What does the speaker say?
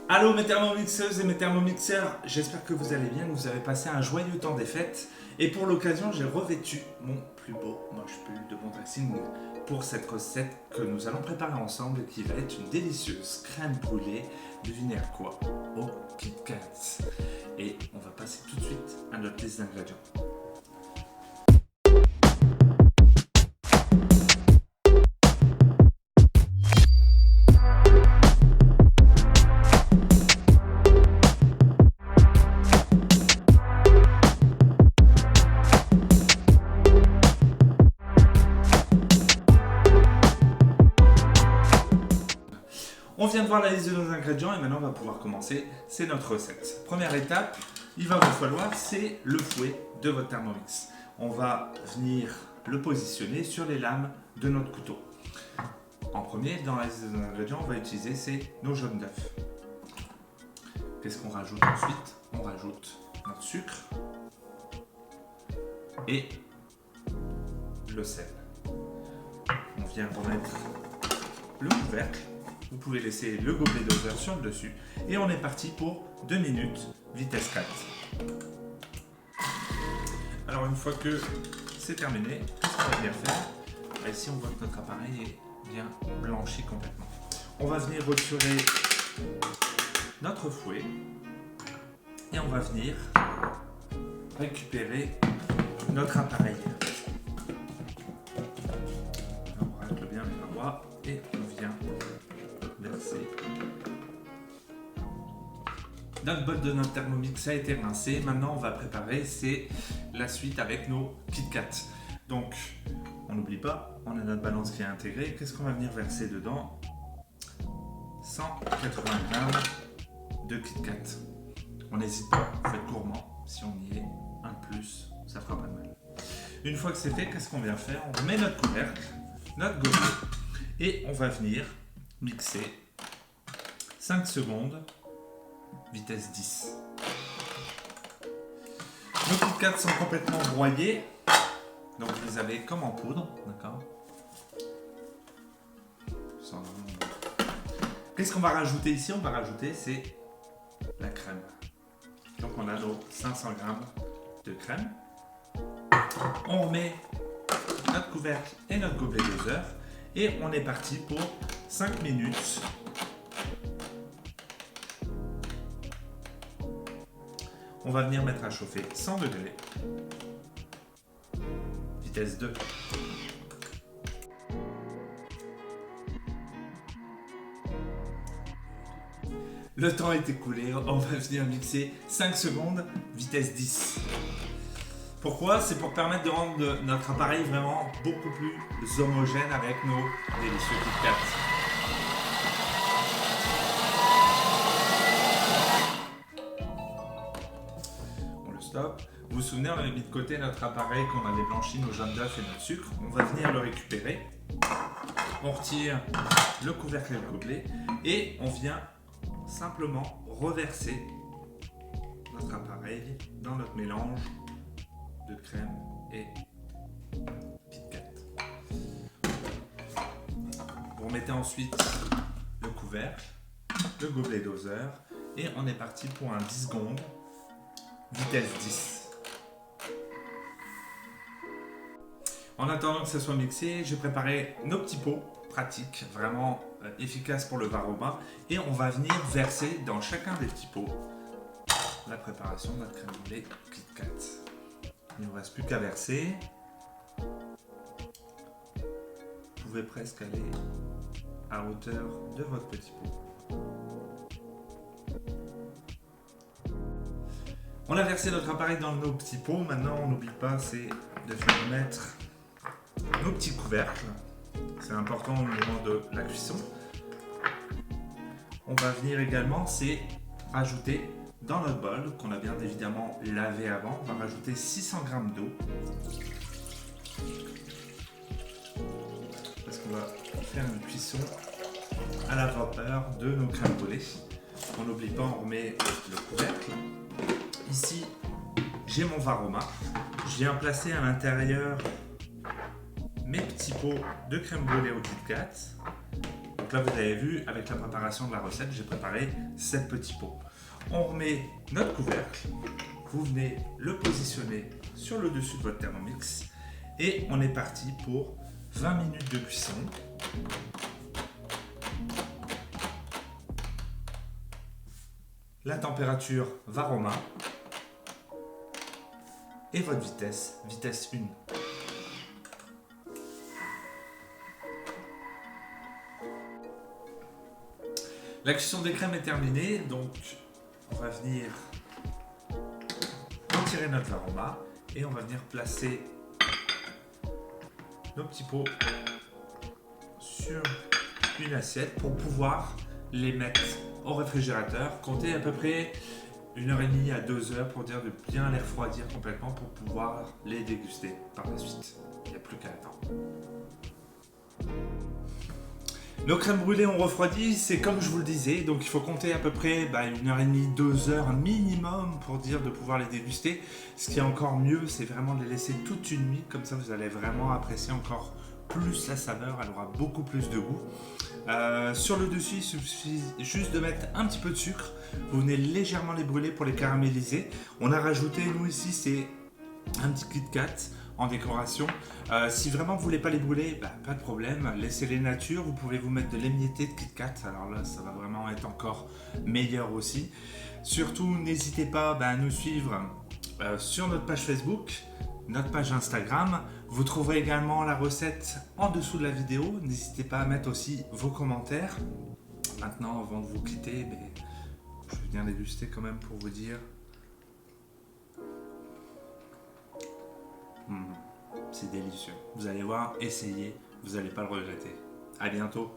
Allô mes thermomixeuses et mes thermomixeurs, j'espère que vous allez bien, que vous avez passé un joyeux temps des fêtes. Et pour l'occasion, j'ai revêtu mon plus beau moche pull de mon dressing pour cette recette que nous allons préparer ensemble et qui va être une délicieuse crème brûlée. Devinez à quoi? Au Kit Kat. Et on va passer tout de suite à notre liste d'ingrédients. On vient de voir la liste de nos ingrédients et maintenant on va pouvoir commencer, c'est notre recette. Première étape, il va vous falloir, c'est le fouet de votre Thermomix. On va venir le positionner sur les lames de notre couteau. En premier, dans la liste de nos ingrédients, on va utiliser nos jaunes d'œufs. Qu'est-ce qu'on rajoute ensuite? On rajoute notre sucre et le sel. On vient remettre le couvercle. Vous pouvez laisser le gobelet doseur sur le dessus. Et on est parti pour 2 minutes, vitesse 4. Alors une fois que c'est terminé, qu'est-ce qu'on va bien faire? Ici on voit que notre appareil est bien blanchi complètement. On va venir retirer notre fouet. Et on va venir récupérer notre appareil. On règle bien les parois et on vient verser. Notre bol de notre Thermomix a été rincé. Maintenant, on va préparer la suite avec nos Kit Kat. Donc, on n'oublie pas, on a notre balance qui est intégrée. Qu'est-ce qu'on va venir verser dedans? 180 g de Kit Kat. On n'hésite pas, faites gourmand. Si on y est, un de plus, ça fera pas de mal. Une fois que c'est fait, qu'est-ce qu'on vient faire? On met notre couvercle, notre gobelet, et on va venir mixer 5 secondes, vitesse 10. Nos Kit Kat sont complètement broyés, donc vous les avez comme en poudre, d'accord? Qu'est-ce qu'on va rajouter ici? On va rajouter la crème. Donc on a nos 500 g de crème. On remet notre couvercle et notre gobelet doseur et on est parti pour 5 minutes. On va venir mettre à chauffer 100 degrés. Vitesse 2. Le temps est écoulé, on va venir mixer 5 secondes, vitesse 10. Pourquoi? C'est pour permettre de rendre notre appareil vraiment beaucoup plus homogène avec nos délicieux Kit Kat. On le stoppe. Vous vous souvenez, on avait mis de côté notre appareil qu'on avait blanchi, nos jaunes d'œufs et notre sucre. On va venir le récupérer. On retire le couvercle et le gobelet et on vient simplement reverser notre appareil dans notre mélange de crème et Kit Kat. Vous remettez ensuite le couvercle, le gobelet doseur et on est parti pour un 10 secondes, vitesse 10. En attendant que ça soit mixé, j'ai préparé nos petits pots pratiques, vraiment efficaces pour le varoma et on va venir verser dans chacun des petits pots la préparation de notre crème brûlée Kit Kat. Il ne vous reste plus qu'à verser. Vous pouvez presque aller à hauteur de votre petit pot. On a versé notre appareil dans nos petits pots. Maintenant, on n'oublie pas, c'est de faire mettre nos petits couvercles. C'est important au moment de la cuisson. On va venir également, rajouter dans notre bol, qu'on a bien évidemment lavé avant, on va rajouter 600 g d'eau. Parce qu'on va faire une cuisson à la vapeur de nos crèmes brûlées. On n'oublie pas, on remet le couvercle. Ici, j'ai mon varoma. Je viens placer à l'intérieur mes petits petits pots de crème brûlée au Kit Kat. Donc là, vous avez vu, avec la préparation de la recette, j'ai préparé 7 petits pots. On remet notre couvercle, vous venez le positionner sur le dessus de votre Thermomix et on est parti pour 20 minutes de cuisson. La température Varoma et votre vitesse 1. La cuisson des crèmes est terminée, donc on va venir retirer notre Varoma et on va venir placer nos petits pots sur une assiette pour pouvoir les mettre au réfrigérateur. Comptez à peu près 1h30 à 2h pour dire de bien les refroidir complètement pour pouvoir les déguster par la suite. Il n'y a plus qu'à attendre. Nos crèmes brûlées ont refroidi, c'est comme je vous le disais, donc il faut compter à peu près 1h30, 2h minimum pour dire de pouvoir les déguster. Ce qui est encore mieux, c'est vraiment de les laisser toute une nuit, comme ça vous allez vraiment apprécier encore plus la saveur, elle aura beaucoup plus de goût. Sur le dessus, il suffit juste de mettre un petit peu de sucre, vous venez légèrement les brûler pour les caraméliser. On a rajouté, nous ici, c'est un petit Kit Kat en décoration. Si vraiment vous voulez pas les brûler, pas de problème, laissez-les nature. Vous pouvez vous mettre de l'émietté de Kit Kat, alors là ça va vraiment être encore meilleur aussi. Surtout n'hésitez pas à nous suivre sur notre page Facebook, notre page Instagram. Vous trouverez également la recette en dessous de la vidéo. N'hésitez pas à mettre aussi vos commentaires. Maintenant, avant de vous quitter, je vais bien déguster quand même pour vous dire. C'est délicieux. Vous allez voir, essayez, vous n'allez pas le regretter. À bientôt.